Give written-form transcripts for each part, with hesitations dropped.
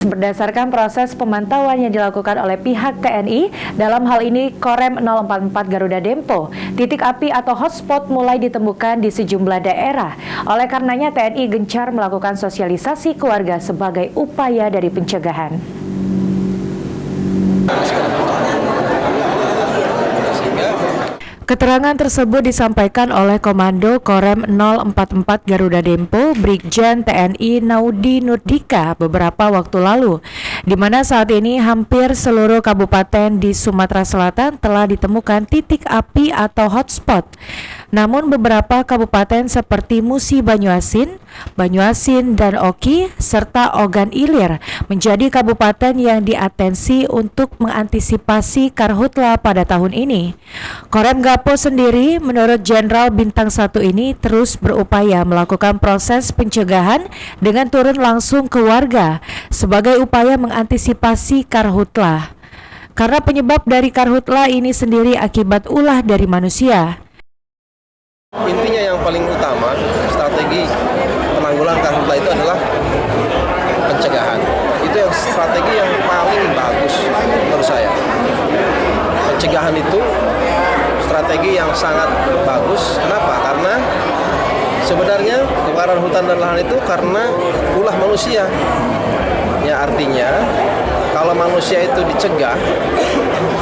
Berdasarkan proses pemantauan yang dilakukan oleh pihak TNI, dalam hal ini Korem 044 Garuda Dempo, titik api atau hotspot mulai ditemukan di sejumlah daerah. Oleh karenanya TNI gencar melakukan sosialisasi ke warga sebagai upaya dari pencegahan. Keterangan tersebut disampaikan oleh Komando Korem 044 Garuda Dempo, Brigjen TNI Naudi Nurdika beberapa waktu lalu, di mana saat ini hampir seluruh kabupaten di Sumatera Selatan telah ditemukan titik api atau hotspot. Namun beberapa kabupaten seperti Musi Banyuasin, dan Oki, serta Ogan Ilir menjadi kabupaten yang diatensi untuk mengantisipasi karhutla pada tahun ini. Korem Gapo sendiri menurut Jenderal Bintang 1 ini terus berupaya melakukan proses pencegahan dengan turun langsung ke warga sebagai upaya mengantisipasi karhutla. Karena penyebab dari karhutla ini sendiri akibat ulah dari manusia. Intinya yang paling utama strategi penanggulangan karhutla itu adalah pencegahan. Itu yang strategi yang paling bagus menurut saya. Pencegahan itu strategi yang sangat bagus. Kenapa? Karena sebenarnya kebakaran hutan dan lahan itu karena ulah manusia. Ya, artinya kalau manusia itu dicegah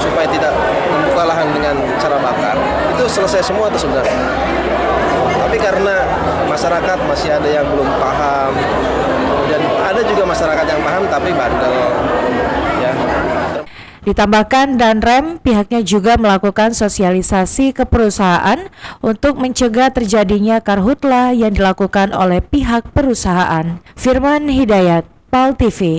supaya tidak membuka lahan dengan cara bakar, itu selesai semua itu sebenarnya. Tapi karena masyarakat masih ada yang belum paham, dan ada juga masyarakat yang paham tapi bandel, ya. Ditambahkan Danrem, pihaknya juga melakukan sosialisasi ke perusahaan untuk mencegah terjadinya karhutla yang dilakukan oleh pihak perusahaan. Firman Hidayat, PAL TV.